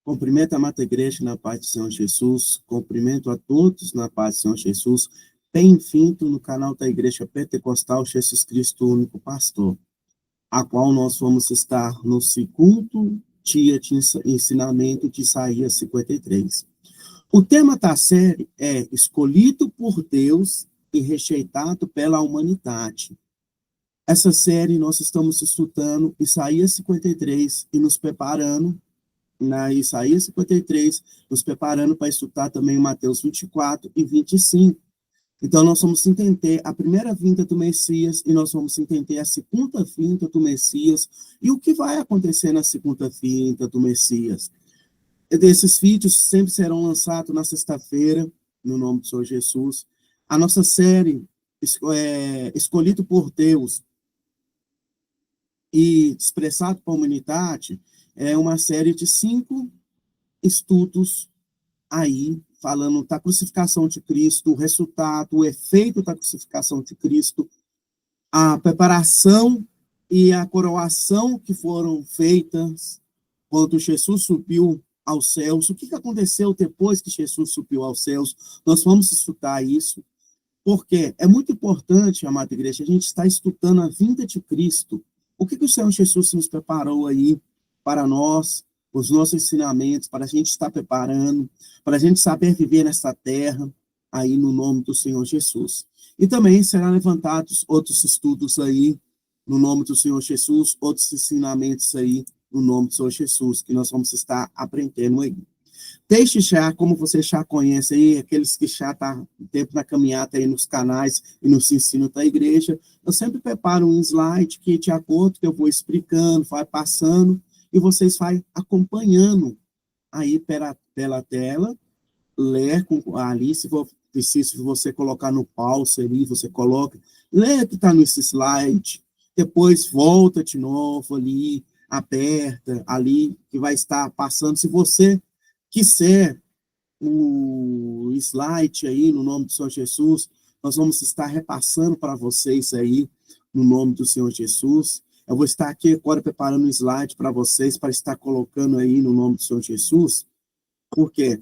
Cumprimento a amada igreja na paz do Senhor Jesus, cumprimento a todos na paz do Senhor Jesus. Bem-vindo no canal da Igreja Pentecostal Jesus Cristo, único pastor, a qual nós vamos estar no segundo dia de ensinamento de Isaías 53. O tema da série é Escolhido por Deus e rejeitado pela humanidade. Essa série nós estamos estudando Isaías 53 e nos preparando na Isaías 53, nos preparando para estudar também Mateus 24 e 25. Então, nós vamos entender a primeira vinda do Messias e nós vamos entender a segunda vinda do Messias e o que vai acontecer na segunda vinda do Messias. Esses vídeos sempre serão lançados na sexta-feira, no nome do Senhor Jesus. A nossa série, Escolhido por Deus e Expressado para a Humanidade, é uma série de 5 estudos aí, falando da crucificação de Cristo, o resultado, o efeito da crucificação de Cristo, a preparação e a coroação que foram feitas quando Jesus subiu aos céus, o que aconteceu depois que Jesus subiu aos céus. Nós vamos estudar isso, porque é muito importante, amada igreja, a gente está estudando a vinda de Cristo. O que o Senhor Jesus nos preparou aí para nós, os nossos ensinamentos, para a gente estar preparando, para a gente saber viver nessa terra, aí no nome do Senhor Jesus. E também serão levantados outros estudos aí, no nome do Senhor Jesus, outros ensinamentos aí, no nome do Senhor Jesus, que nós vamos estar aprendendo aí. Deixe já, como você já conhece aí, aqueles que já estão tempo na caminhada aí nos canais e nos ensinos da igreja, eu sempre preparo um slide que, de acordo que eu vou explicando, vai passando, e vocês vão acompanhando aí pela tela, ler ali, se for preciso você colocar no pause ali, você coloca, lê o que está nesse slide, depois volta de novo ali, aperta ali, que vai estar passando. Se você quiser o slide aí, no nome do Senhor Jesus, nós vamos estar repassando para vocês aí, no nome do Senhor Jesus. Eu vou estar aqui agora preparando um slide para vocês, para estar colocando aí no nome do Senhor Jesus. Por quê?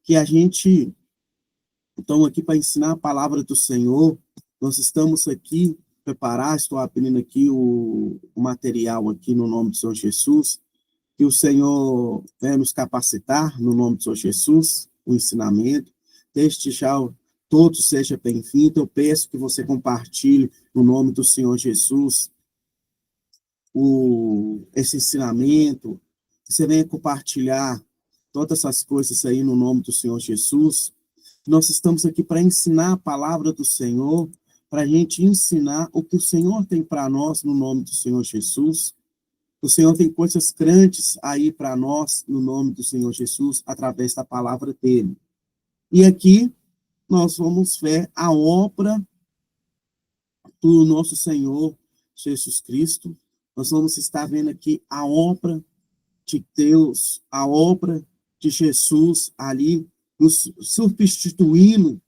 Que a gente, então, aqui para ensinar a palavra do Senhor, nós estamos aqui preparar, estou abrindo aqui o material aqui no nome do Senhor Jesus, que o Senhor venha nos capacitar no nome do Senhor Jesus, o ensinamento. Desde já todos sejam bem-vindos. Eu peço que você compartilhe no nome do Senhor Jesus esse ensinamento, que você venha compartilhar todas essas coisas aí no nome do Senhor Jesus. Nós estamos aqui para ensinar a palavra do Senhor, para a gente ensinar o que o Senhor tem para nós no nome do Senhor Jesus. O Senhor tem coisas grandes aí para nós no nome do Senhor Jesus, através da palavra dele. E aqui nós vamos ver a obra do nosso Senhor Jesus Cristo. Nós vamos estar vendo aqui a obra de Deus, a obra de Jesus ali, nos substituindo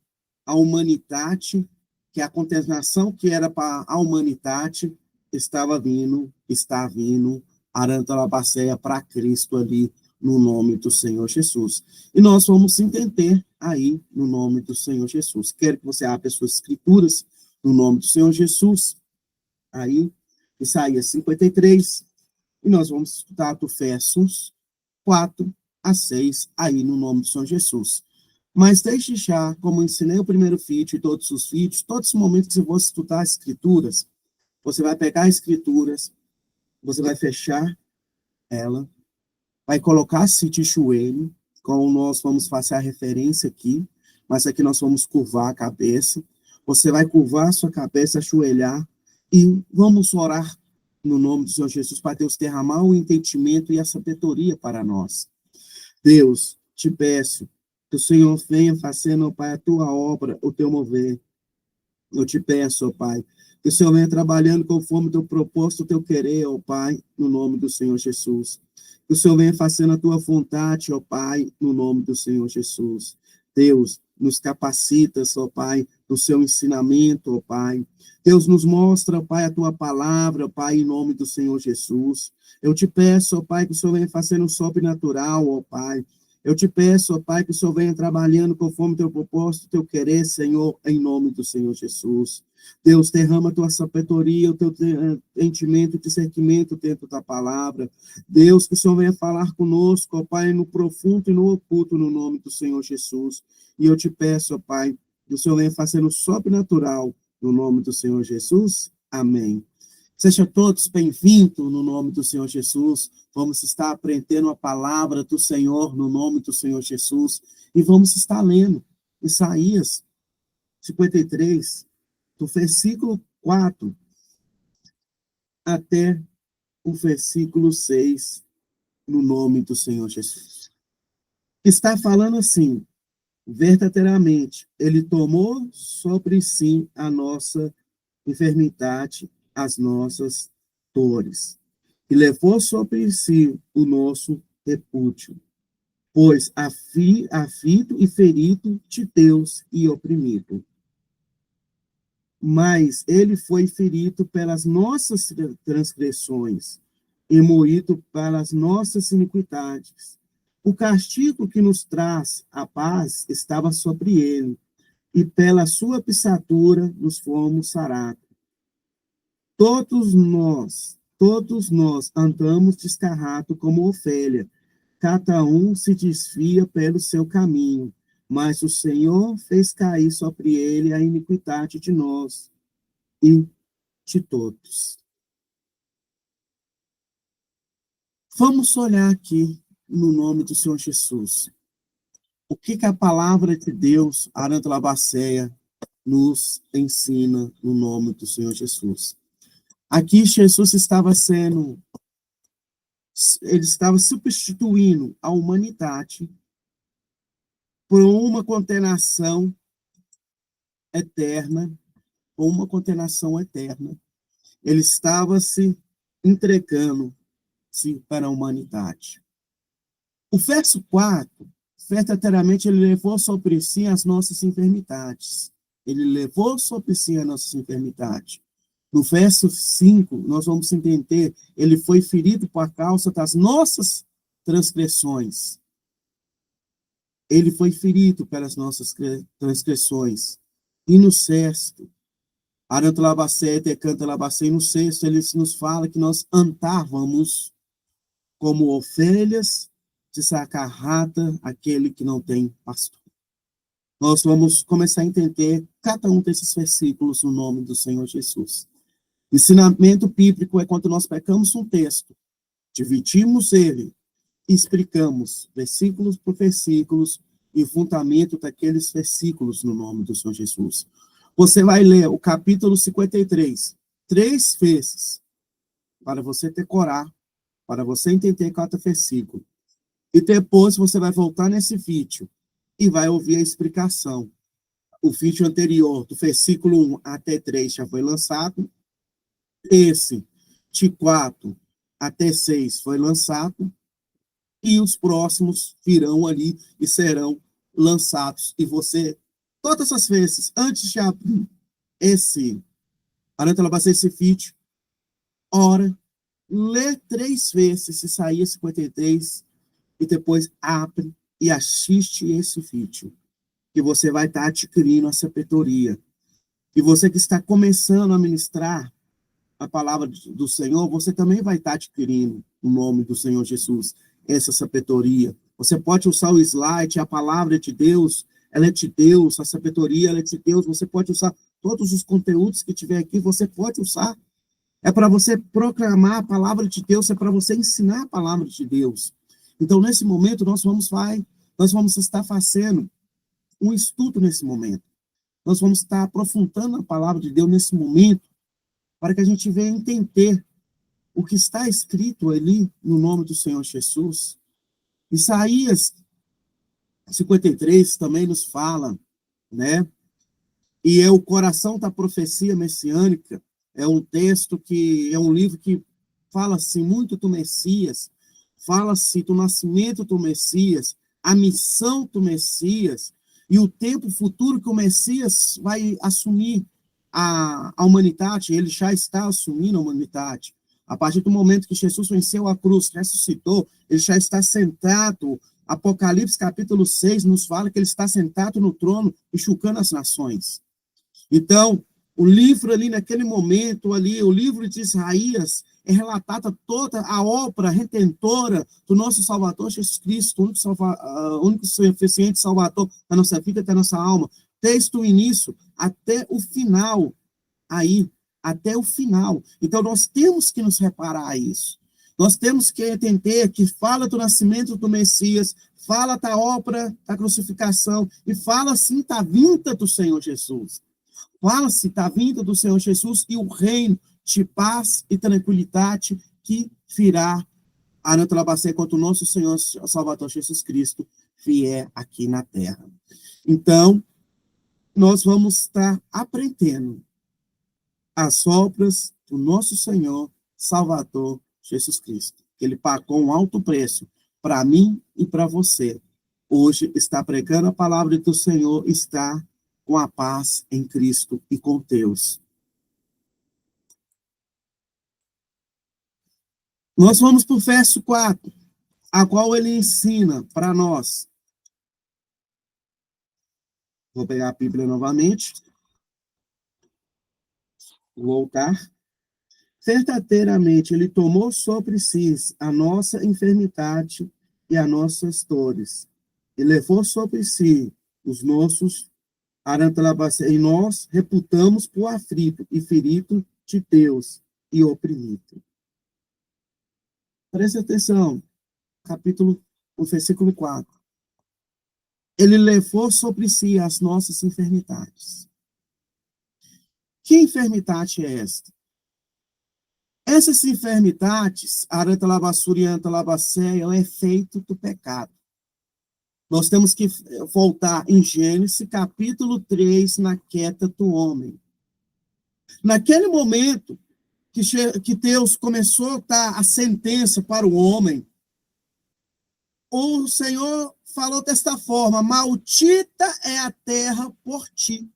a humanidade, que a condenação que era para a humanidade está vindo, arando a baceia para Cristo ali, no nome do Senhor Jesus. E nós vamos entender aí, no nome do Senhor Jesus. Quero que você abra as suas escrituras, no nome do Senhor Jesus, aí, Isaías 53, e nós vamos estudar do versos 4 a 6, aí no nome do Senhor Jesus. Mas desde já, como eu ensinei o primeiro vídeo e todos os vídeos, todos os momentos que você for estudar as escrituras, você vai pegar as escrituras, você vai fechar ela, vai colocar-se de joelho, como nós vamos fazer a referência aqui, mas aqui nós vamos curvar a cabeça. Você vai curvar a sua cabeça, ajoelhar, e vamos orar no nome do Senhor Jesus, para Deus derramar o entendimento e a sabedoria para nós. Deus, te peço que o Senhor venha fazendo, ó Pai, a tua obra, o teu mover. Eu te peço, ó Pai, que o Senhor venha trabalhando conforme o teu propósito, o teu querer, ó Pai, no nome do Senhor Jesus. Que o Senhor venha fazendo a tua vontade, ó Pai, no nome do Senhor Jesus. Deus, nos capacita, ó Pai, no seu ensinamento, ó Pai. Deus nos mostra, ó Pai, a tua palavra, ó Pai, em nome do Senhor Jesus. Eu te peço, ó Pai, que o Senhor venha fazendo um sobrenatural, ó Pai. Eu te peço, ó Pai, que o Senhor venha trabalhando conforme teu propósito, teu querer, Senhor, em nome do Senhor Jesus. Deus, derrama a tua sabedoria, o teu entendimento, discernimento dentro da palavra. Deus, que o Senhor venha falar conosco, ó Pai, no profundo e no oculto, no nome do Senhor Jesus. E eu te peço, ó Pai, que o Senhor venha fazendo sobrenatural, no nome do Senhor Jesus. Amém. Sejam todos bem-vindos no nome do Senhor Jesus. Vamos estar aprendendo a palavra do Senhor no nome do Senhor Jesus. E vamos estar lendo Isaías 53, do versículo 4 até o versículo 6, no nome do Senhor Jesus. Está falando assim: verdadeiramente, ele tomou sobre si a nossa enfermidade, as nossas dores, e levou sobre si o nosso repúdio, pois aflito e ferido de Deus e oprimido. Mas ele foi ferido pelas nossas transgressões e moído pelas nossas iniquidades. O castigo que nos traz a paz estava sobre ele, e pela sua pisadura nos fomos sarados. Todos nós andamos descarrados como ovelha, cada um se desvia pelo seu caminho, mas o Senhor fez cair sobre ele a iniquidade de nós e de todos. Vamos olhar aqui no nome do Senhor Jesus. O que a palavra de Deus, Aranta Labaceia, nos ensina no nome do Senhor Jesus? Aqui Jesus ele estava substituindo a humanidade por uma condenação eterna, Ele estava se entregando-se para a humanidade. O verso 4, verdadeiramente, ele levou sobre si as nossas enfermidades. No verso 5, nós vamos entender, ele foi ferido por causa das nossas transgressões. Ele foi ferido pelas nossas transgressões. E no sexto, Aranta Labacé, Decanta Labacé, no sexto, ele nos fala que nós andávamos como ovelhas de sacarrata, aquele que não tem pastor. Nós vamos começar a entender cada um desses versículos no nome do Senhor Jesus. Ensinamento bíblico é quando nós pegamos um texto, dividimos ele, explicamos versículos por versículos e o fundamento daqueles versículos no nome do Senhor Jesus. Você vai ler o capítulo 53, 3 vezes, para você decorar, para você entender cada versículo. E depois você vai voltar nesse vídeo e vai ouvir a explicação. O vídeo anterior, do versículo 1 até 3, já foi lançado. Esse, de 4 até 6, foi lançado. E os próximos virão ali e serão lançados. E você, todas as vezes, antes de abrir esse vídeo, ora, lê 3 vezes Isaías 53 e depois abre e assiste esse vídeo, que você vai estar adquirindo a sabedoria. E você que está começando a ministrar a palavra do Senhor, você também vai estar adquirindo, no nome do Senhor Jesus, essa sabedoria. Você pode usar o slide, a palavra de Deus, ela é de Deus, a sabedoria ela é de Deus, você pode usar todos os conteúdos que tiver aqui, você pode usar. É para você proclamar a palavra de Deus, é para você ensinar a palavra de Deus. Então, nesse momento, nós vamos estar fazendo um estudo nesse momento. Nós vamos estar aprofundando a palavra de Deus nesse momento, para que a gente venha entender o que está escrito ali no nome do Senhor Jesus. Isaías 53 também nos fala, né? E é o coração da profecia messiânica. É um texto que é um livro que fala-se muito do Messias, fala-se do nascimento do Messias, a missão do Messias, e o tempo futuro que o Messias vai assumir a humanidade, ele já está assumindo a humanidade. A partir do momento que Jesus venceu a cruz, ressuscitou, ele já está sentado. Apocalipse capítulo 6 nos fala que ele está sentado no trono, enxugando as nações. Então, o livro ali, naquele momento ali, o livro de Isaías, é relatada toda a obra redentora do nosso Salvador Jesus Cristo, o único suficiente Salvador da nossa vida, da nossa alma. Desde o início até o final, aí, até o final. Então, nós temos que nos reparar a isso. Nós temos que entender que fala do nascimento do Messias, fala da obra da crucificação, e fala, sim, da vinda do Senhor Jesus. Fala-se da vinda do Senhor Jesus e o reino de paz e tranquilidade que virá a Anatolabacé quando o nosso Senhor Salvador Jesus Cristo vier aqui na terra. Então, nós vamos estar aprendendo as obras do nosso Senhor Salvador Jesus Cristo. Ele pagou um alto preço para mim e para você. Hoje está pregando a palavra do Senhor, está com a paz em Cristo e com Deus. Nós vamos para o verso 4, a qual ele ensina para nós. Vou pegar a Bíblia novamente. Voltar. Verdadeiramente, ele tomou sobre si a nossa enfermidade e as nossas dores. E levou sobre si os nossos arantelabacé. E nós reputamos por aflito e ferido de Deus e oprimido. Preste atenção, o versículo 4. Ele levou sobre si as nossas enfermidades. Que enfermidade é esta? Essas enfermidades, arantelabasúria e arantelabacéia, é o efeito do pecado. Nós temos que voltar em Gênesis, capítulo 3, na queda do homem. Naquele momento que Deus começou a dar a sentença para o homem, o Senhor falou desta forma: maldita é a terra por ti.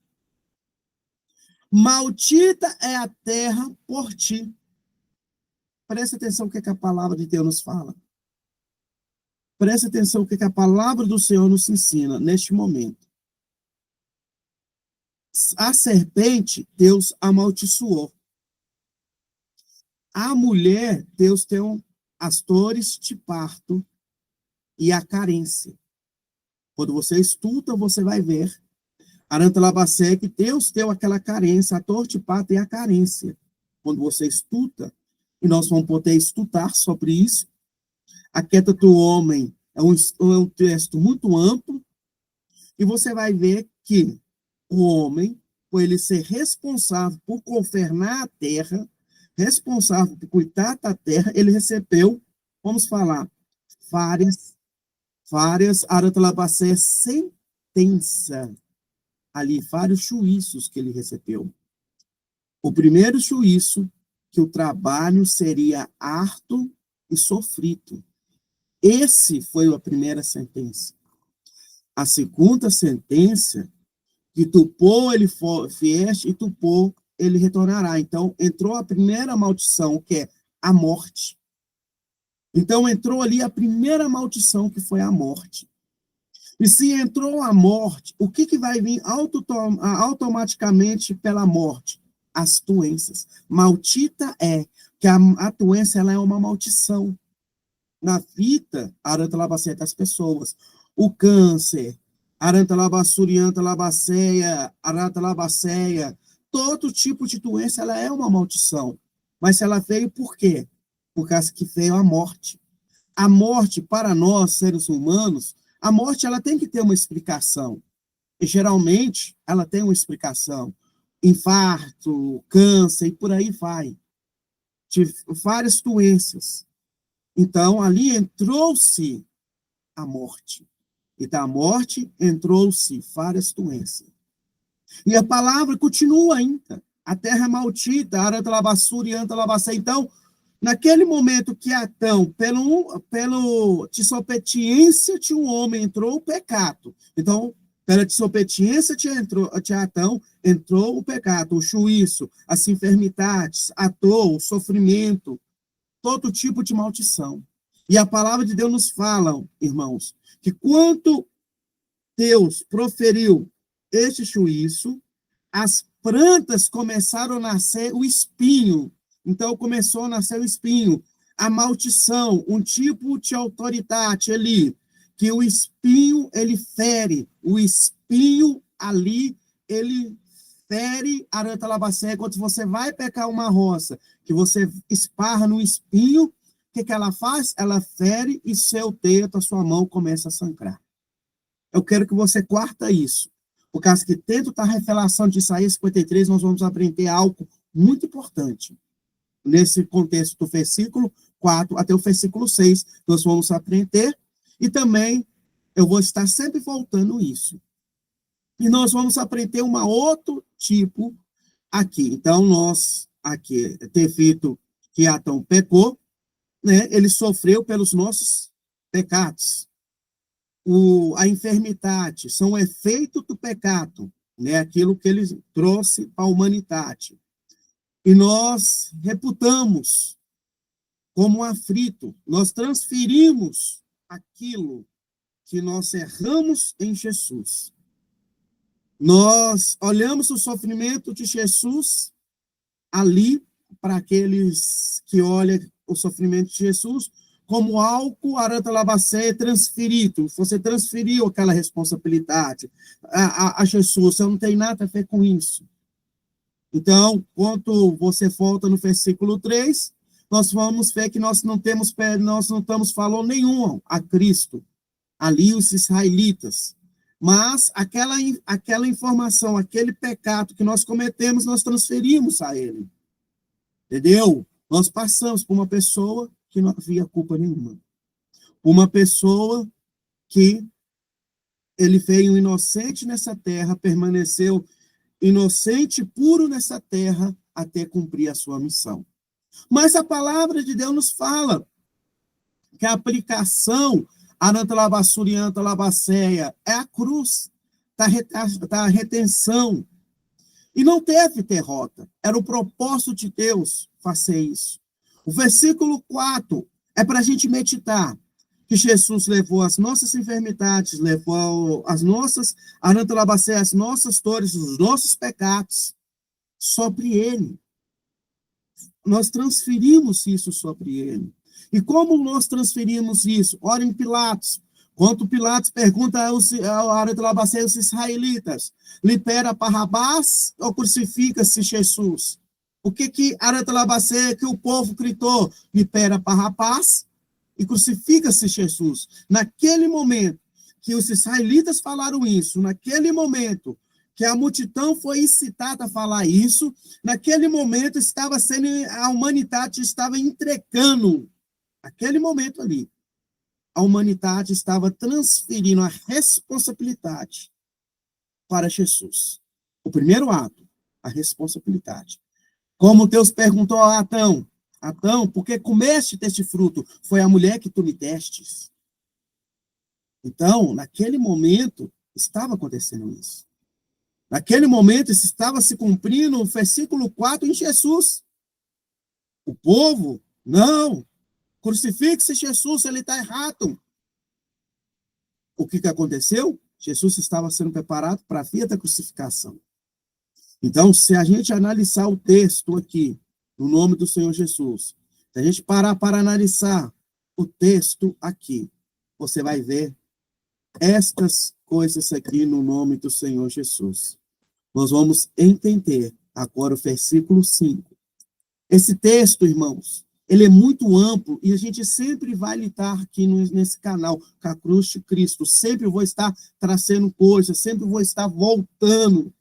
Maldita é a terra por ti. Preste atenção no que a palavra de Deus nos fala. Preste atenção no que a palavra do Senhor nos ensina neste momento. A serpente, Deus amaldiçoou. A mulher, Deus tem as dores de parto e a carência. Quando você estuda, você vai ver. Arantelabacé, que Deus deu aquela carência, a dor de parto e a carência. Quando você estuda, e nós vamos poder estudar sobre isso. A queda do homem é um texto muito amplo, e você vai ver que o homem, por ele ser responsável por governar a terra, responsável por cuidar da terra, ele recebeu, vamos falar, várias arantelabacé sentença ali, vários juízos que ele recebeu. O primeiro juízo, que o trabalho seria árduo e sofrido. Esse foi a primeira sentença. A segunda sentença, que do pó ele vieste e do pó ele retornará. Então, entrou a primeira maldição, que é a morte. Então, entrou ali a primeira maldição, que foi a morte. E se entrou a morte, o que vai vir automaticamente pela morte? As doenças. Maldita é, que a doença ela é uma maldição na vida arantelabacé das pessoas. O câncer, arantelabasúria, arantelabacéia, todo tipo de doença ela é uma maldição. Mas ela veio por quê? Por causa que veio a morte. A morte, para nós, seres humanos, a morte ela tem que ter uma explicação. E, geralmente, ela tem uma explicação. Infarto, câncer, e por aí vai. De várias doenças. Então, ali entrou-se a morte. E da morte entrou-se várias doenças. E a palavra continua ainda. A terra é maldita, arantelabasúria e arantelabacé. Então, naquele momento que Adão, pelo desobediência de um homem, entrou o pecado. Então, Pela desobediência de Adão, entrou o pecado, o juízo, as enfermidades, a dor, o sofrimento, todo tipo de maldição. E a palavra de Deus nos fala, irmãos, que quando Deus proferiu este juízo, as plantas começaram a nascer o espinho. Então, começou a nascer o espinho. A maldição, um tipo de autoridade ali, que o espinho, ele fere. O espinho ali, ele fere a rantalabacé. Quando você vai pegar uma roça, que você esparra no espinho, o que ela faz? Ela fere e seu dedo, a sua mão começa a sangrar. Eu quero que você quarta isso. Por causa que dentro da revelação de Isaías 53, nós vamos aprender algo muito importante. Nesse contexto do versículo 4 até o versículo 6, nós vamos aprender. E também eu vou estar sempre voltando isso. E nós vamos aprender um outro tipo aqui. Então, nós, aqui, devido que Adão pecou, né, ele sofreu pelos nossos pecados. A enfermidade são o efeito do pecado, né? Aquilo que ele trouxe para a humanidade. E nós reputamos como um aflito, nós transferimos aquilo que nós erramos em Jesus. Nós olhamos o sofrimento de Jesus ali, para aqueles que olham o sofrimento de Jesus, como algo arantalabacé transferido. Você transferiu aquela responsabilidade a Jesus, você não tem nada a ver com isso. Então, quando você volta no versículo 3, nós vamos ver que nós não estamos falando nenhum a Cristo, ali os israelitas. Mas aquela informação, aquele pecado que nós cometemos, nós transferimos a ele. Entendeu? Nós passamos por uma pessoa que não havia culpa nenhuma. Uma pessoa que ele veio inocente nessa terra, permaneceu inocente, puro nessa terra, até cumprir a sua missão. Mas a palavra de Deus nos fala que a aplicação Anantalabassurianta Labaceia é a cruz da retenção. E não teve derrota. Era o propósito de Deus fazer isso. O versículo 4 é para a gente meditar que Jesus levou as nossas enfermidades, levou as nossas, as nossas dores, os nossos pecados sobre ele. Nós transferimos isso sobre ele. E como nós transferimos isso? Ora em Pilatos. Quando Pilatos pergunta aos israelitas, libera Barrabás ou crucifica-se Jesus? O que Aratalabacé, que o povo gritou? Libera Barrabás e crucifica-se Jesus. Naquele momento que os israelitas falaram isso, naquele momento que a multidão foi incitada a falar isso, naquele momento a humanidade estava entregando, naquele momento ali, a humanidade estava transferindo a responsabilidade para Jesus. O primeiro ato, a responsabilidade. Como Deus perguntou a Adão, Adão, por que comeste deste fruto? Foi a mulher que tu me destes. Então, naquele momento, estava acontecendo isso. Naquele momento, estava se cumprindo o versículo 4 em Jesus. O povo, não, crucifique-se Jesus, ele está errado. O que aconteceu? Jesus estava sendo preparado para a via da crucificação. Então, se a gente analisar o texto aqui, no nome do Senhor Jesus, se a gente parar para analisar o texto aqui, você vai ver estas coisas aqui no nome do Senhor Jesus. Nós vamos entender agora o versículo 5. Esse texto, irmãos, ele é muito amplo e a gente sempre vai lidar aqui nesse canal, com a cruz de Cristo. Sempre vou estar trazendo coisas, sempre vou estar voltando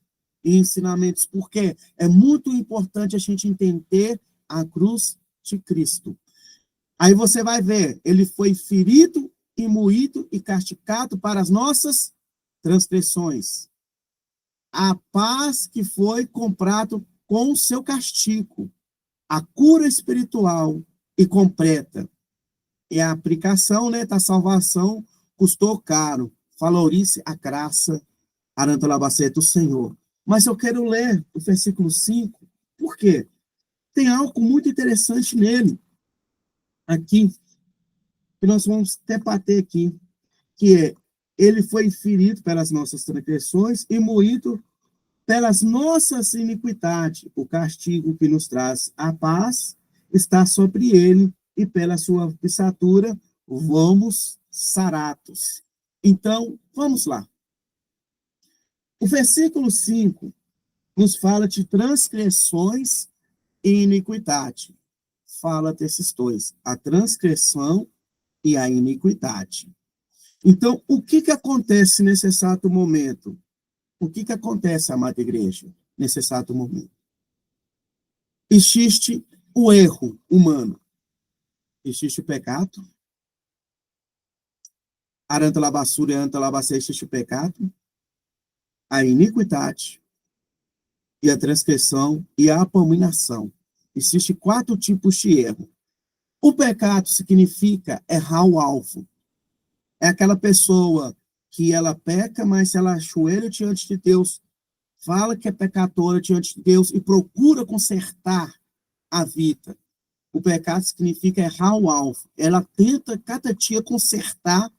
em ensinamentos, porque é muito importante a gente entender a cruz de Cristo. Aí você vai ver, ele foi ferido e moído e castigado para as nossas transgressões. A paz que foi comprado com o seu castigo. A cura espiritual e completa. E a aplicação, né, da salvação custou caro. Valorize a graça Arantalabacete, o Senhor. Mas eu quero ler o versículo 5, por quê? Tem algo muito interessante nele, aqui, que nós vamos debater aqui, que é, ele foi ferido pelas nossas transgressões e moído pelas nossas iniquidades. O castigo que nos traz a paz está sobre ele, e pela sua pisatura vamos sarados. Então, vamos lá. O versículo 5 nos fala de transgressões e iniquidade. Fala desses dois, a transgressão e a iniquidade. Então, o que acontece nesse exato momento? O que acontece, amada igreja, nesse exato momento? Existe o erro humano, existe o pecado, arantalabassura e arantalabacê, existe o pecado, a iniquidade e a transgressão e a abominação. Existem 4 tipos de erro. O pecado significa errar o alvo. É aquela pessoa que ela peca, mas ela ajoelha diante de Deus, fala que é pecadora diante de Deus e procura consertar a vida. O pecado significa errar o alvo. Ela tenta cada dia consertar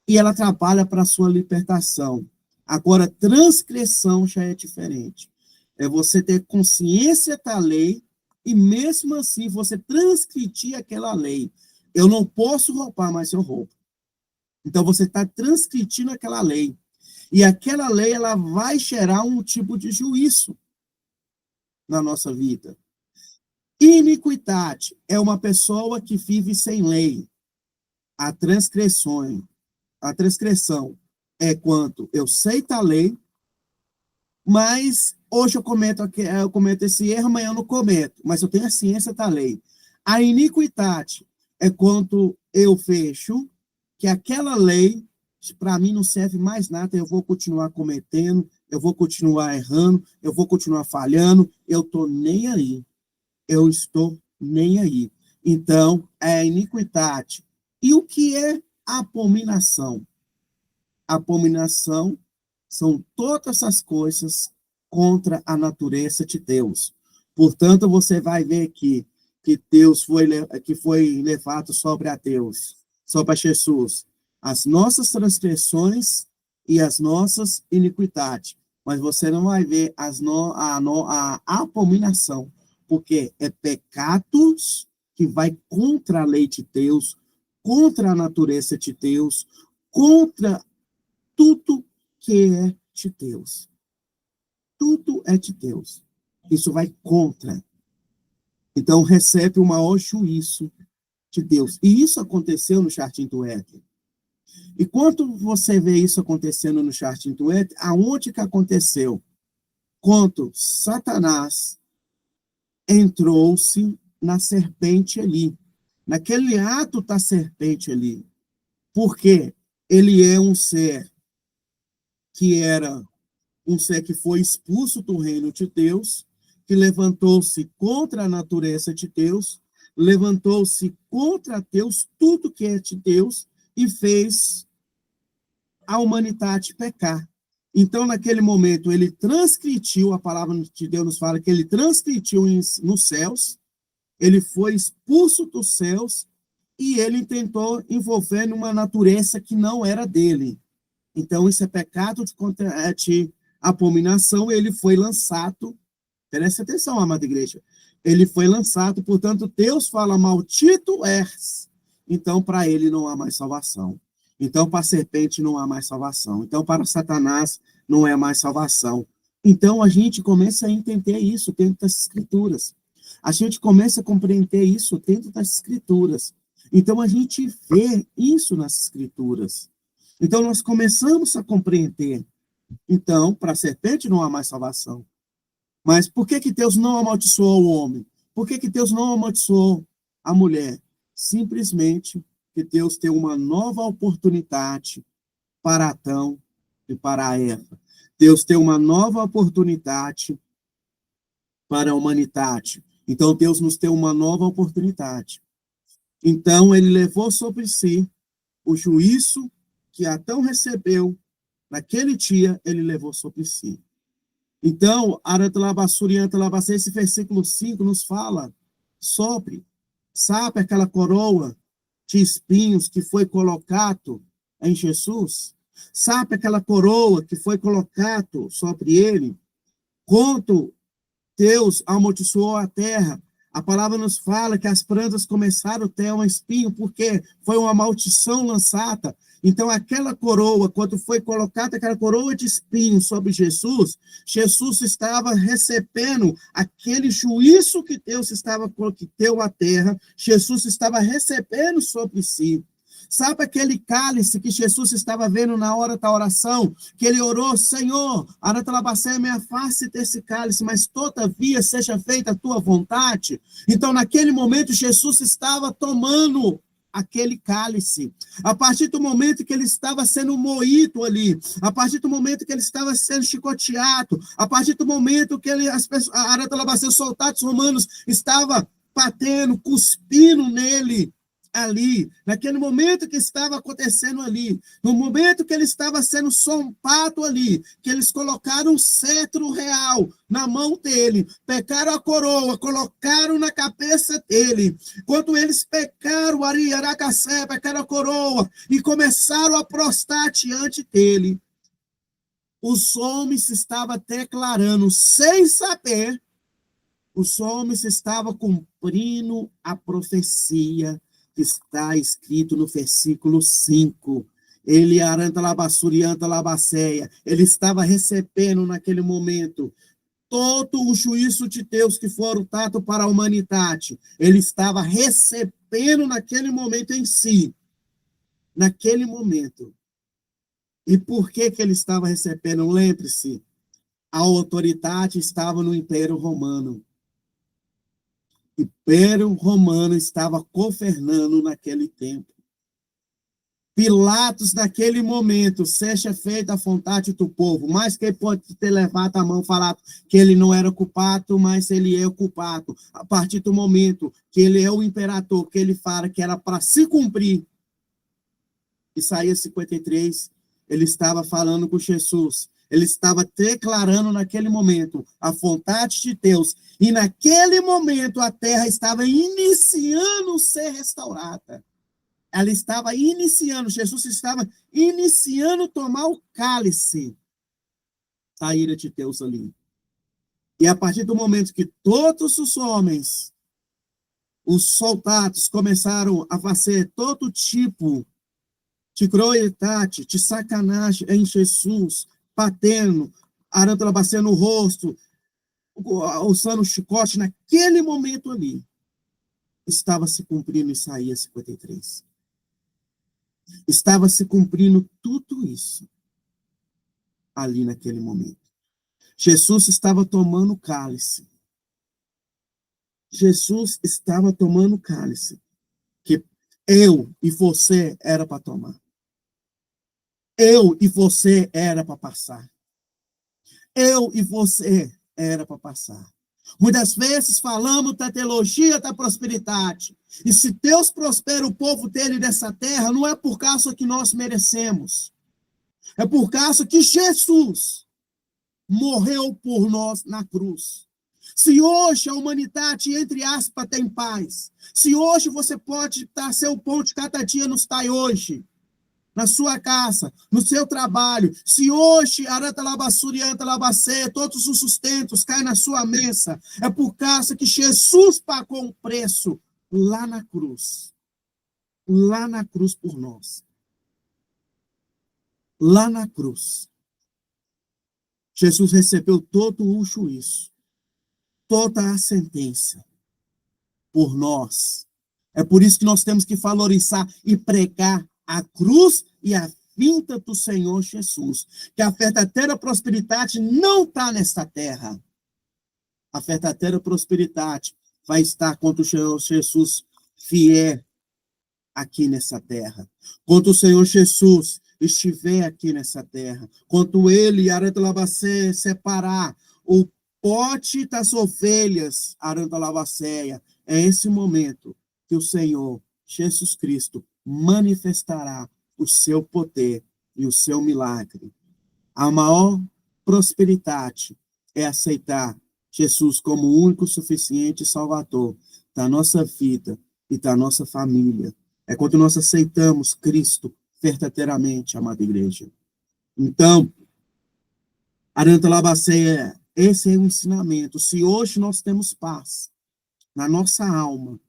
e ela trabalha para a sua libertação. Agora, transgressão já é diferente. É você ter consciência da lei e mesmo assim você transgredir aquela lei. Eu não posso roubar, mas eu roubo. Então você está transgredindo aquela lei. E aquela lei ela vai gerar um tipo de juízo na nossa vida. Iniquidade é uma pessoa que vive sem lei. A transgressão é quando eu sei da lei, mas hoje eu cometo esse erro, amanhã eu não cometo, mas eu tenho a ciência da lei. A iniquidade é quando eu vejo que aquela lei, para mim, não serve mais nada, eu vou continuar cometendo, eu vou continuar errando, eu vou continuar falhando, eu estou nem aí. Eu estou nem aí. Então, é a iniquidade. E o que é abominação? Abominação são todas essas coisas contra a natureza de Deus. Portanto, você vai ver que Deus foi levado sobre a Deus, sobre a Jesus, as nossas transgressões e as nossas iniquidades. Mas você não vai ver a abominação, porque é pecados que vai contra a lei de Deus, contra a natureza de Deus, contra tudo que é de Deus. Tudo é de Deus. Isso vai contra. Então, recebe o maior juízo de Deus. E isso aconteceu no Jardim do Éden. E quando você vê isso acontecendo no Jardim do Éden, aonde que aconteceu? Quando Satanás entrou-se na serpente ali. Naquele ato da serpente ali. Porque ele é um ser que era um ser que foi expulso do reino de Deus, que levantou-se contra a natureza de Deus, levantou-se contra Deus, tudo que é de Deus, e fez a humanidade pecar. Então, naquele momento, ele transgretiu, a palavra de Deus nos fala que ele transgretiu nos céus, ele foi expulso dos céus, e ele tentou envolver numa natureza que não era dele. Então, isso é pecado de abominação, ele foi lançado, preste atenção, amada igreja, ele foi lançado, portanto, Deus fala, maldito és. Então, para ele não há mais salvação. Então, para a serpente não há mais salvação. Então, para Satanás não é mais salvação. Então, a gente começa a entender isso dentro das Escrituras. A gente começa a compreender isso dentro das Escrituras. Então, a gente vê isso nas Escrituras. Então, nós começamos a compreender. Então, para a serpente não há mais salvação. Mas por que Deus não amaldiçoou o homem? Por que Deus não amaldiçoou a mulher? Simplesmente que Deus tem uma nova oportunidade para Adão e para a Eva. Deus tem uma nova oportunidade para a humanidade. Então, Deus nos deu uma nova oportunidade. Então, ele levou sobre si o juízo que Adão recebeu, naquele dia, ele levou sobre si. Então, esse versículo 5 nos fala sobre, sabe aquela coroa de espinhos que foi colocado em Jesus? Sabe aquela coroa que foi colocado sobre ele? Quanto Deus amaldiçoou a terra, a palavra nos fala que as plantas começaram a ter um espinho, porque foi uma maldição lançada. Então, aquela coroa, quando foi colocada aquela coroa de espinho sobre Jesus, Jesus estava recebendo aquele juízo que Deus estava que deu à terra, Jesus estava recebendo sobre si. Sabe aquele cálice que Jesus estava vendo na hora da oração, que ele orou, Senhor, Aratalabacé, me afaste desse cálice, mas todavia seja feita a tua vontade. Então, naquele momento, Jesus estava tomando aquele cálice. A partir do momento que ele estava sendo moído ali, a partir do momento que ele estava sendo chicoteado, a partir do momento que os soldados romanos estavam batendo, cuspindo nele, ali, naquele momento que estava acontecendo ali, no momento que ele estava sendo sompado ali, que eles colocaram um cetro real na mão dele, pegaram a coroa, colocaram na cabeça dele, quando eles pegaram Aracacé, pegaram a coroa e começaram a prostrar diante dele, os homens estavam declarando, sem saber, os homens estavam cumprindo a profecia que está escrito no versículo 5. Ele ele estava recebendo naquele momento todo o juízo de Deus que foram dado para a humanidade. Ele estava recebendo naquele momento em si. Naquele momento. E por que ele estava recebendo? Lembre-se, a autoridade estava no Império Romano. O Império Romano estava governando naquele tempo. Pilatos, naquele momento, seja feita a vontade do povo, mas que ele pode ter levado a mão e falado que ele não era culpado, mas ele é o culpado. A partir do momento que ele é o imperador, que ele fala que era para se cumprir, Isaías 53, ele estava falando com Jesus, ele estava declarando naquele momento a vontade de Deus, e naquele momento a terra estava iniciando a ser restaurada. Ela estava iniciando, Jesus estava iniciando a tomar o cálice da ira de Deus ali. E a partir do momento que todos os homens, os soldados, começaram a fazer todo tipo de crueldade, de sacanagem em Jesus, batendo, arando-labacendo o rosto, usando o chicote, naquele momento ali, estava se cumprindo Isaías 53. Estava se cumprindo tudo isso ali naquele momento. Jesus estava tomando o cálice. Jesus estava tomando o cálice que eu e você era para tomar. Eu e você era para passar. Eu e você era para passar. Muitas vezes falamos da teologia da prosperidade. E se Deus prospera o povo dele nessa terra, não é por causa que nós merecemos. É por causa que Jesus morreu por nós na cruz. Se hoje a humanidade, entre aspas, tem paz, se hoje você pode ser o pão de cada dia nos está hoje, na sua casa, no seu trabalho, se hoje todos os sustentos caem na sua mesa, é por causa que Jesus pagou um preço lá na cruz por nós, lá na cruz. Jesus recebeu todo o juízo, toda a sentença por nós. É por isso que nós temos que valorizar e pregar a cruz e a vinda do Senhor Jesus. Que a verdadeira prosperidade não está nesta terra. A verdadeira prosperidade vai estar quando o Senhor Jesus vier aqui nessa terra. Quando o Senhor Jesus estiver aqui nessa terra. Quando ele, Arantalabacé, separar o pote das ovelhas, Arantalabacéia, é esse momento que o Senhor Jesus Cristo manifestará o seu poder e o seu milagre A maior prosperidade é aceitar Jesus como o único, suficiente Salvador da nossa vida e da nossa família. É quando nós aceitamos Cristo verdadeiramente, amada igreja. Então, Aranta Labaceia, esse é o ensinamento. Se hoje nós temos paz na nossa alma,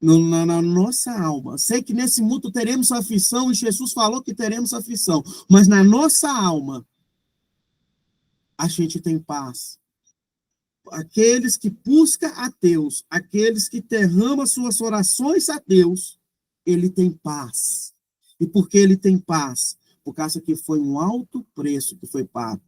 na nossa alma, sei que nesse mundo teremos aflição, e Jesus falou que teremos aflição, mas na nossa alma, a gente tem paz. Aqueles que buscam a Deus, aqueles que derramam suas orações a Deus, ele tem paz. E por que ele tem paz? Por causa que foi um alto preço que foi pago.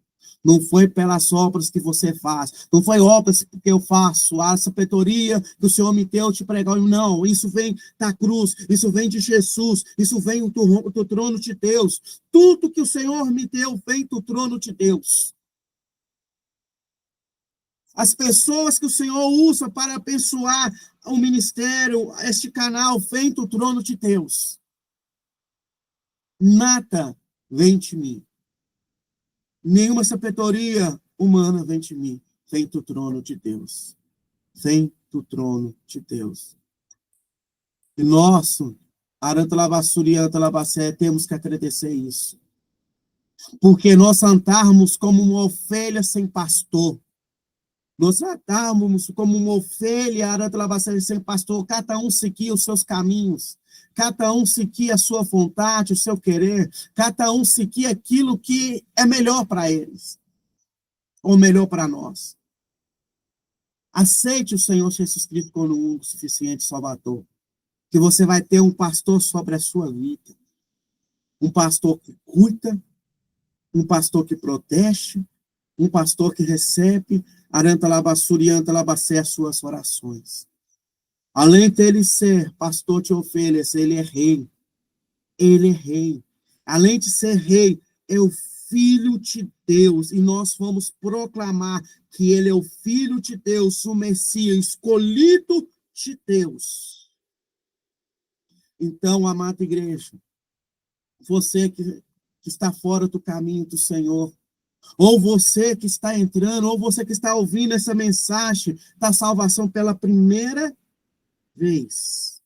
Não foi pelas obras que você faz, não foi obras que eu faço, a sabedoria que o Senhor me deu te pregar, não, isso vem da cruz, isso vem de Jesus, isso vem do trono de Deus, tudo que o Senhor me deu vem do trono de Deus. As pessoas que o Senhor usa para abençoar o ministério, este canal, vem do trono de Deus. Nada vem de mim. Nenhuma sabedoria humana vem de mim. Vem do trono de Deus. Vem do trono de Deus. E nós, Aranta Lavassuri e Aranta Labacé, temos que agradecer isso. Porque nós andamos como uma ovelha sem pastor. Nós tratávamos como uma ovelha, Aranta Labacé sem pastor, cada um seguia os seus caminhos, cada um seguia a sua vontade, o seu querer, cada um seguia aquilo que é melhor para eles, ou melhor para nós. Aceite o Senhor Jesus Cristo como o único suficiente Salvador, que você vai ter um pastor sobre a sua vida, um pastor que cuida, um pastor que protege, um pastor que recebe, Aranta Labassuri e Aranta Labacé, as suas orações. Além dele ser pastor de ovelhas, ele é rei. Ele é rei. Além de ser rei, é o Filho de Deus. E nós vamos proclamar que ele é o Filho de Deus, o Messias, escolhido de Deus. Então, amada igreja, você que está fora do caminho do Senhor, ou você que está entrando, ou você que está ouvindo essa mensagem da salvação pela primeira vez.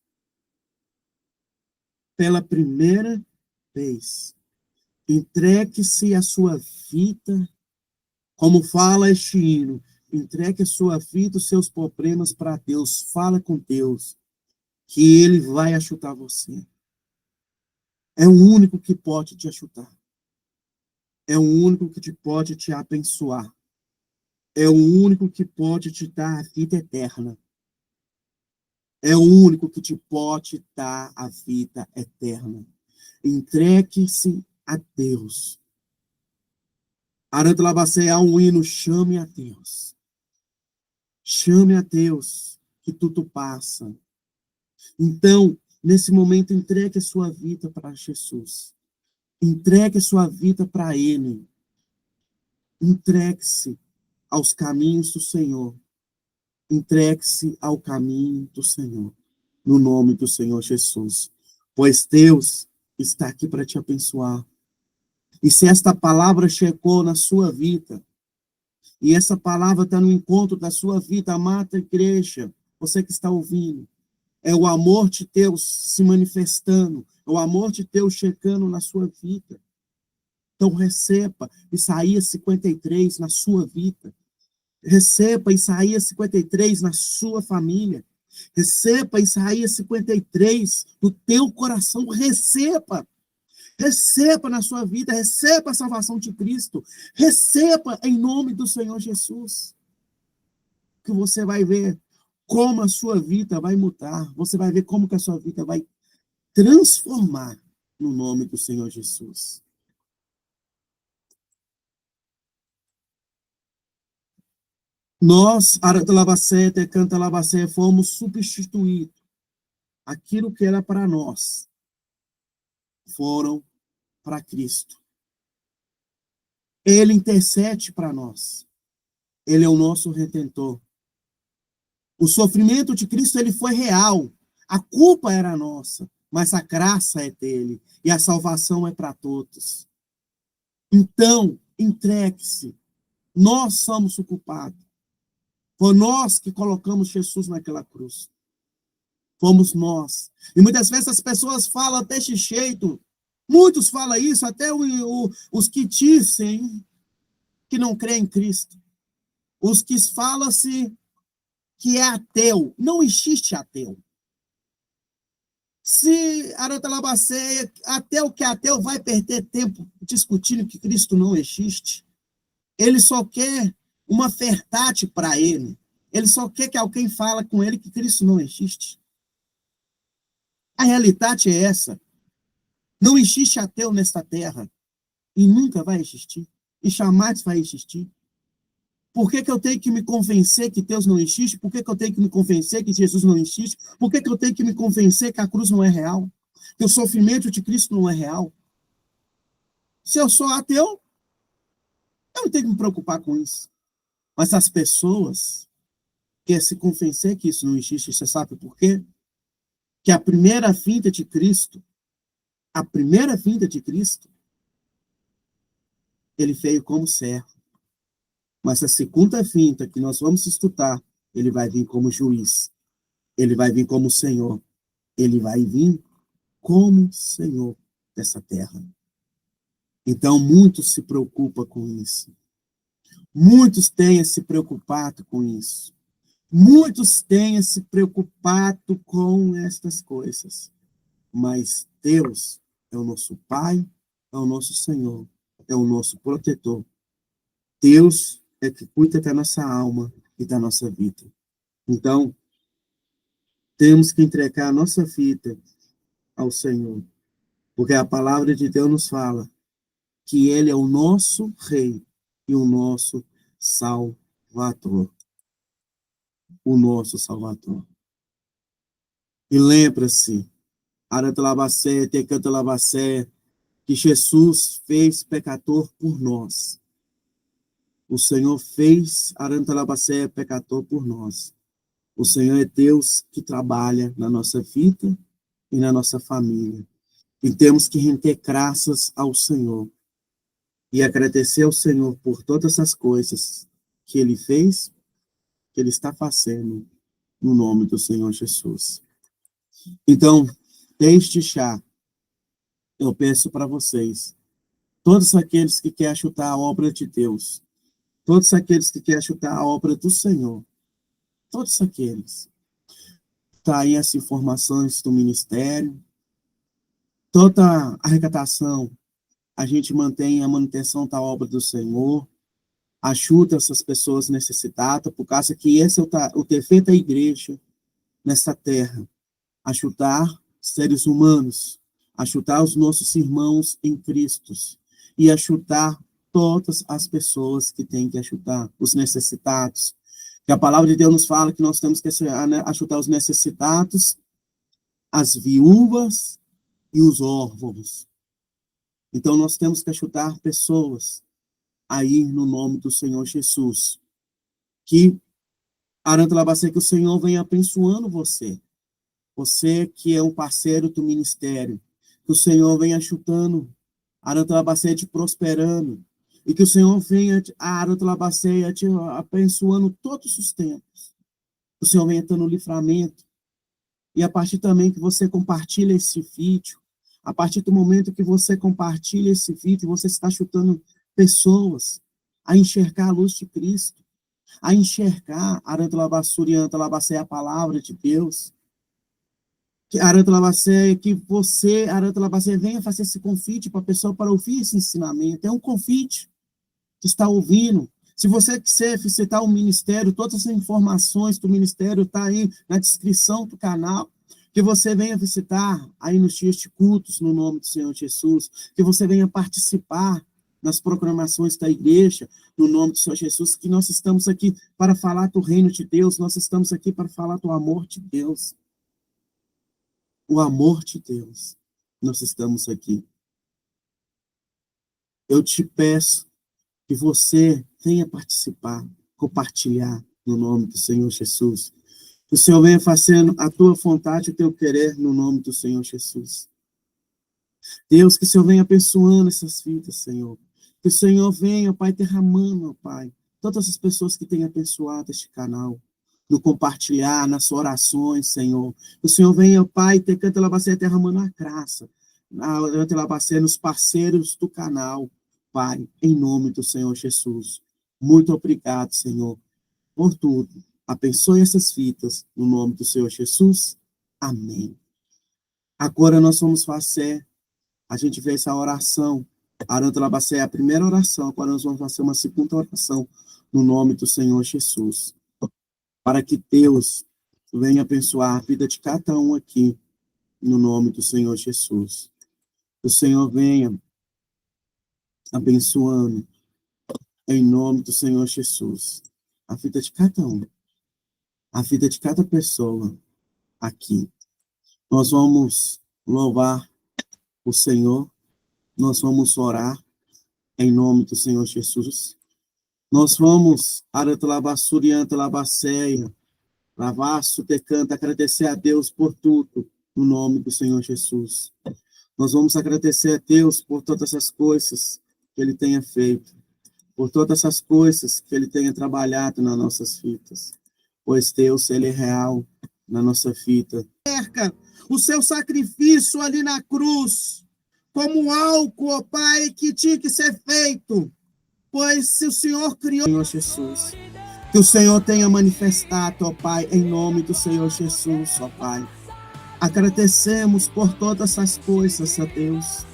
Pela primeira vez. Entregue-se a sua vida, como fala este hino, entregue a sua vida, os seus problemas para Deus. Fala com Deus, que Ele vai ajudar você. É o único que pode te ajudar. É o único que pode te abençoar. É o único que pode te dar a vida eterna. É o único que te pode dar a vida eterna. Entregue-se a Deus. Aranta Labacé, há um hino, chame a Deus. Chame a Deus, que tudo passa. Então, nesse momento, entregue a sua vida para Jesus. Entregue a sua vida para Ele. Entregue-se aos caminhos do Senhor. Entregue-se ao caminho do Senhor. No nome do Senhor Jesus. Pois Deus está aqui para te abençoar. E se esta palavra chegou na sua vida, e essa palavra está no encontro da sua vida, amada igreja, você que está ouvindo, é o amor de Deus se manifestando, é o amor de Deus chegando na sua vida. Então receba Isaías 53 na sua vida. Receba Isaías 53 na sua família. Receba Isaías 53 no teu coração. Receba. Receba na sua vida. Receba a salvação de Cristo. Receba em nome do Senhor Jesus. Que você vai ver como a sua vida vai mudar. Você vai ver como que a sua vida vai transformar no nome do Senhor Jesus. Nós, Aranta Labacé, Canta Labacé, fomos substituídos. Aquilo que era para nós, foram para Cristo. Ele intercede para nós. Ele é o nosso Redentor. O sofrimento de Cristo, ele foi real. A culpa era nossa, mas a graça é dele. E a salvação é para todos. Então, entregue-se. Nós somos o culpado. Foi nós que colocamos Jesus naquela cruz. Fomos nós. E muitas vezes as pessoas falam desse jeito. Muitos falam isso, até os que dizem que não creem em Cristo. Os que falam-se que é ateu. Não existe ateu. Se Arantelabasseia, ateu que é ateu, vai perder tempo discutindo que Cristo não existe. Ele só quer uma verdade para ele. Ele só quer que alguém fale com ele que Cristo não existe. A realidade é essa. Não existe ateu nesta terra. E nunca vai existir. E jamais vai existir. Por que eu tenho que me convencer que Deus não existe? Por que eu tenho que me convencer que Jesus não existe? Por que eu tenho que me convencer que a cruz não é real? Que o sofrimento de Cristo não é real? Se eu sou ateu, eu não tenho que me preocupar com isso. Mas as pessoas querem se convencer que isso não existe. Você sabe por quê? Que a primeira vinda de Cristo, ele veio como servo. Mas a segunda vinda que nós vamos estudar, ele vai vir como juiz. Ele vai vir como Senhor. Ele vai vir como Senhor dessa terra. Então, muitos se preocupam com isso. Muitos têm se preocupado com isso. Muitos têm se preocupado com estas coisas. Mas Deus é o nosso Pai, é o nosso Senhor, é o nosso protetor. Deus é que cuida da nossa alma e da nossa vida. Então, temos que entregar a nossa vida ao Senhor, porque a palavra de Deus nos fala que Ele é o nosso Rei e o nosso Salvador. O nosso Salvador. E lembra-se, Arantelabacé, Tecantelabacé, que Jesus fez pecador por nós. O Senhor fez Arantelabacé pecador por nós. O Senhor é Deus que trabalha na nossa vida e na nossa família. E temos que render graças ao Senhor e agradecer ao Senhor por todas as coisas que Ele fez, que Ele está fazendo, no nome do Senhor Jesus. Então, desde já, eu peço para vocês, todos aqueles que querem chutar a obra de Deus, todos aqueles que querem chutar a obra do Senhor, todos aqueles, tá aí as informações do ministério, toda a arrecadação, a gente mantém a manutenção da obra do Senhor, ajuda essas pessoas necessitadas, por causa que esse é o dever da igreja nesta terra, ajudar seres humanos, ajudar os nossos irmãos em Cristo e ajudar todas as pessoas que têm que ajudar, os necessitados. Que a palavra de Deus nos fala que nós temos que ajudar os necessitados, as viúvas e os órfãos. Então, nós temos que ajudar pessoas aí no nome do Senhor Jesus. Que, Arantelabacé, que o Senhor venha abençoando você. Você que é um parceiro do ministério. Que o Senhor venha ajudando Arantelabacé te prosperando. E que o Senhor venha Arantelabacé te abençoando todos os tempos. Que o Senhor venha dando livramento. E a partir também que você compartilha esse vídeo, a partir do momento que você compartilha esse vídeo, você está chutando pessoas a enxergar a luz de Cristo, a enxergar Arantelabasuri e Arantelabacé, a palavra de Deus. Que Arantelabacé, que você, Arantelabacé, venha fazer esse convite para a pessoa para ouvir esse ensinamento. É um convite que está ouvindo. Se você quiser visitar o ministério, todas as informações do ministério estão aí na descrição do canal. Que você venha visitar aí nos dias de cultos, no nome do Senhor Jesus. Que você venha participar nas programações da igreja, no nome do Senhor Jesus. Que nós estamos aqui para falar do reino de Deus, nós estamos aqui para falar do amor de Deus. O amor de Deus. Nós estamos aqui. Eu te peço que você venha participar, compartilhar no nome do Senhor Jesus. Que o Senhor venha fazendo a tua vontade, o teu querer no nome do Senhor Jesus. Deus, que o Senhor venha abençoando essas vidas, Senhor. Que o Senhor venha, Pai, derramando, Pai, todas as pessoas que têm abençoado este canal, no compartilhar, nas suas orações, Senhor. Que o Senhor venha, Pai, tecando a bacia, derramando a graça, nos parceiros do canal, Pai, em nome do Senhor Jesus. Muito obrigado, Senhor, por tudo. Abençoe essas fitas, no nome do Senhor Jesus. Amém. Agora nós vamos fazer, a gente vê essa oração, Aranta Labacé é a primeira oração, agora nós vamos fazer uma segunda oração, no nome do Senhor Jesus. Para que Deus venha abençoar a vida de cada um aqui, no nome do Senhor Jesus. Que o Senhor venha abençoando, em nome do Senhor Jesus, a vida de cada um, a vida de cada pessoa aqui. Nós vamos louvar o Senhor, nós vamos orar, em nome do Senhor Jesus. Nós vamos, Aratalabasurianta Labaceia, Lavaço Tecanta, agradecer a Deus por tudo, no nome do Senhor Jesus. Nós vamos agradecer a Deus por todas as coisas que Ele tenha feito, por todas as coisas que Ele tenha trabalhado nas nossas vidas, pois Deus, Ele é real na nossa vida. O seu sacrifício ali na cruz, como algo, ó Pai, que tinha que ser feito, pois se o Senhor criou, Senhor Jesus, que o Senhor tenha manifestado, ó Pai, em nome do Senhor Jesus, ó Pai. Agradecemos por todas as coisas, ó Deus.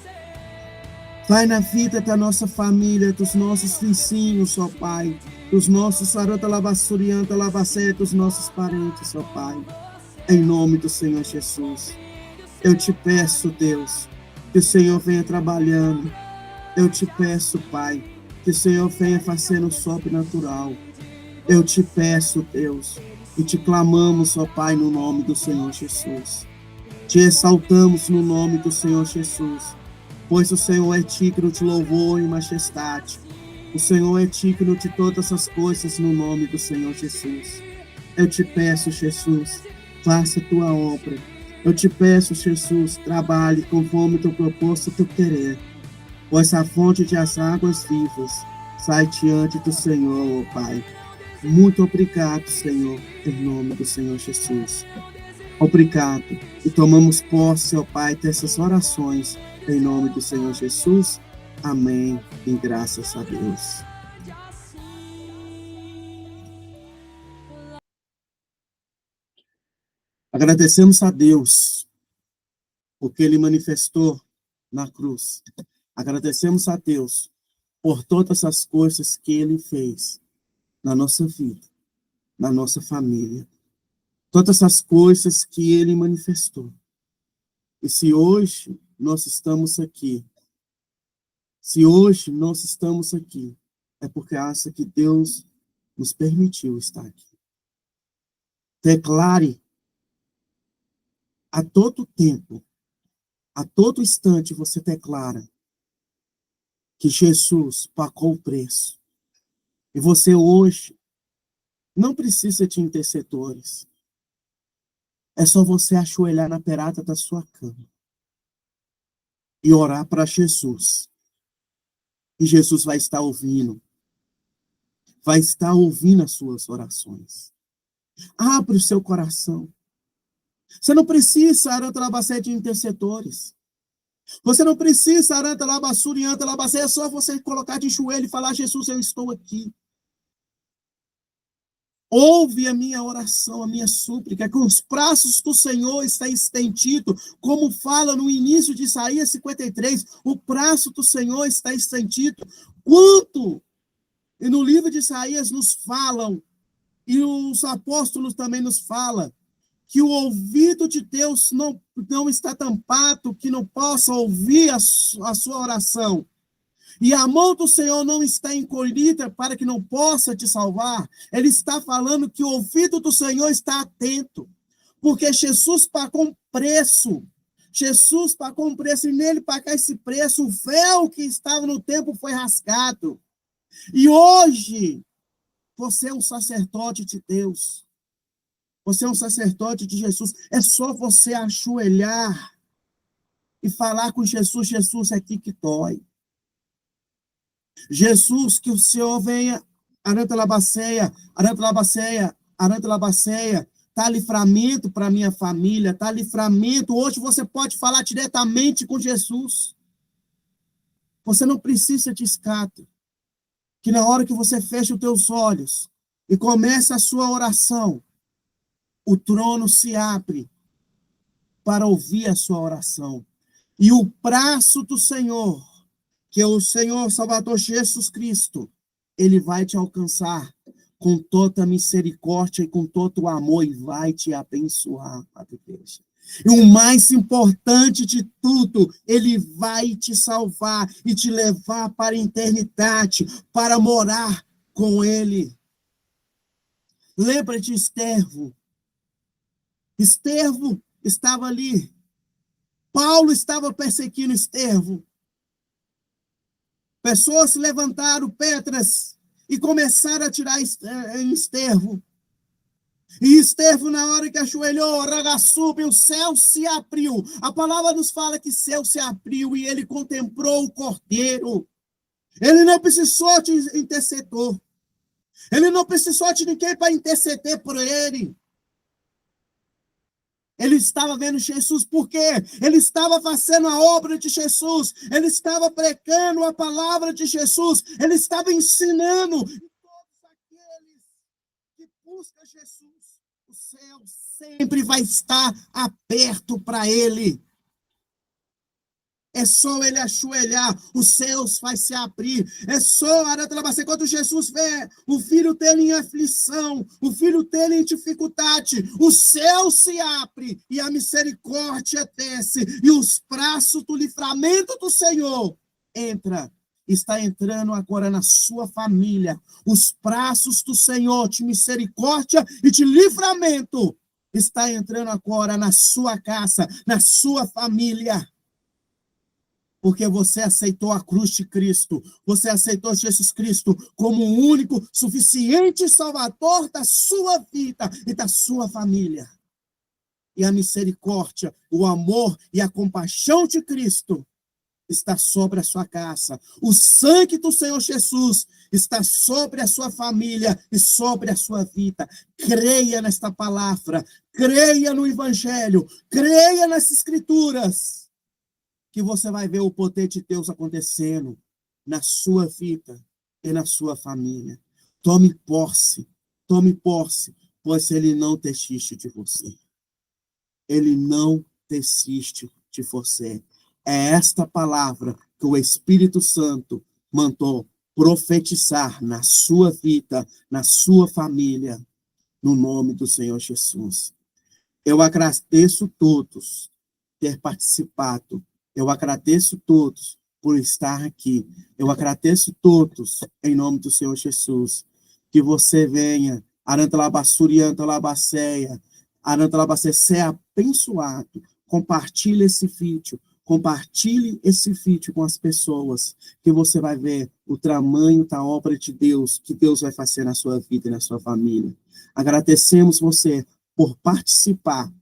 Vai na vida da nossa família, dos nossos vizinhos, ó Pai, dos nossos sarota lavassurianta, lavacé, dos nossos parentes, ó Pai. Em nome do Senhor Jesus. Eu te peço, Deus, que o Senhor venha trabalhando. Eu te peço, Pai, que o Senhor venha fazendo o sobrenatural. Eu te peço, Deus, e te clamamos, ó Pai, no nome do Senhor Jesus. Te exaltamos no nome do Senhor Jesus, pois o Senhor é digno de louvor e majestade. O Senhor é digno de todas as coisas no nome do Senhor Jesus. Eu te peço, Jesus, faça a tua obra. Eu te peço, Jesus, trabalhe conforme o teu propósito e teu querer, pois a fonte de as águas vivas sai diante do Senhor, ó Pai. Muito obrigado, Senhor, em nome do Senhor Jesus. Obrigado. E tomamos posse, ó Pai, dessas orações, em nome do Senhor Jesus. Amém. E graças a Deus. Agradecemos a Deus, porque Ele manifestou na cruz. Agradecemos a Deus por todas as coisas que Ele fez na nossa vida, na nossa família. Todas as coisas que Ele manifestou. E se hoje nós estamos aqui, é porque acha que Deus nos permitiu estar aqui. Declare a todo tempo, a todo instante você declara que Jesus pagou o preço. E você hoje não precisa de intercessores. É só você ajoelhar na beirada da sua cama e orar para Jesus. E Jesus vai estar ouvindo. Vai estar ouvindo as suas orações. Abre o seu coração. Você não precisa, Aranta Labacé, de intercessores. Você não precisa, Aranta Labassurianta, Labacé, é só você colocar de joelho e falar, Jesus, eu estou aqui. Ouve a minha oração, a minha súplica, que os braços do Senhor estão estendidos, como fala no início de Isaías 53, o braço do Senhor está estendido. Quanto? E no livro de Isaías nos falam, e os apóstolos também nos falam, que o ouvido de Deus não está tampado, que não possa ouvir a sua oração. E a mão do Senhor não está encolhida para que não possa te salvar. Ele está falando que o ouvido do Senhor está atento. Porque Jesus pagou um preço. Jesus pagou um preço e nele pagar esse preço, o véu que estava no templo foi rasgado. E hoje, você é um sacerdote de Deus. Você é um sacerdote de Jesus. É só você ajoelhar e falar com Jesus. Jesus, é aqui que dói. Jesus, que o Senhor venha, Arantalabaceia, Arantalabaceia, Arantalabaceia, tá livramento para minha família, tá livramento. Hoje você pode falar diretamente com Jesus. Você não precisa de escape. Que na hora que você fecha os teus olhos e começa a sua oração, o trono se abre para ouvir a sua oração. E o braço do Senhor, que é o Senhor Salvador Jesus Cristo, ele vai te alcançar com toda a misericórdia e com todo o amor e vai te abençoar, Padre Igreja. E o mais importante de tudo, ele vai te salvar e te levar para a eternidade, para morar com ele. Lembra de Estevão? Estevão estava ali. Paulo estava perseguindo Estevão. Pessoas se levantaram pedras e começaram a tirar em Estevão. E Estevão, na hora que ajoelhou, ragaçube, o céu se abriu. A palavra nos fala que o céu se abriu e ele contemplou o Cordeiro. Ele não precisou de intercessor. Ele não precisou de ninguém para interceder por ele. Ele estava vendo Jesus, porque ele estava fazendo a obra de Jesus, ele estava pregando a palavra de Jesus, ele estava ensinando. E todos aqueles que buscam Jesus, o céu sempre vai estar aberto para ele. É só ele ajoelhar, os céus vai se abrir. É só, quando Jesus vê o filho dele em aflição, o filho dele em dificuldade, o céu se abre e a misericórdia desce e os braços do livramento do Senhor está entrando agora na sua família. Os braços do Senhor de misericórdia e de livramento está entrando agora na sua casa, na sua família. Porque você aceitou a cruz de Cristo, você aceitou Jesus Cristo como o único, suficiente Salvador da sua vida e da sua família. E a misericórdia, o amor e a compaixão de Cristo está sobre a sua casa. O sangue do Senhor Jesus está sobre a sua família e sobre a sua vida. Creia nesta palavra, creia no Evangelho, creia nas Escrituras, que você vai ver o poder de Deus acontecendo na sua vida e na sua família. Tome posse, pois ele não desiste de você. Ele não desiste de você. É esta palavra que o Espírito Santo mandou profetizar na sua vida, na sua família, no nome do Senhor Jesus. Eu agradeço todos ter participado. Eu agradeço todos por estar aqui. Eu agradeço todos em nome do Senhor Jesus. Que você venha, Arantalabassuri, Arantalabaceia, ser abençoado. Compartilhe esse vídeo. Compartilhe esse vídeo com as pessoas, que você vai ver o tamanho da obra de Deus, que Deus vai fazer na sua vida e na sua família. Agradecemos você por participar.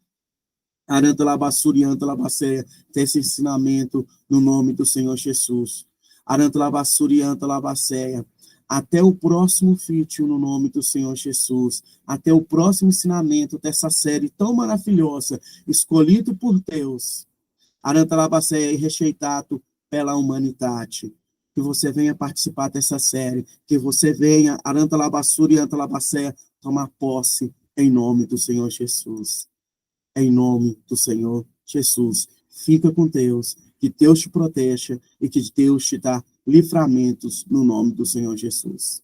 Arantalabassuri, Arantalabaceia, desse ensinamento no nome do Senhor Jesus. Arantalabassuri, Arantalabaceia. Até o próximo vídeo no nome do Senhor Jesus. Até o próximo ensinamento dessa série tão maravilhosa, escolhido por Deus. Arantalabaceia e rejeitado pela humanidade. Que você venha participar dessa série. Que você venha, Arantalabassuri, Arantalabaceia, tomar posse em nome do Senhor Jesus. Em nome do Senhor Jesus. Fica com Deus, que Deus te proteja e que Deus te dá livramentos no nome do Senhor Jesus.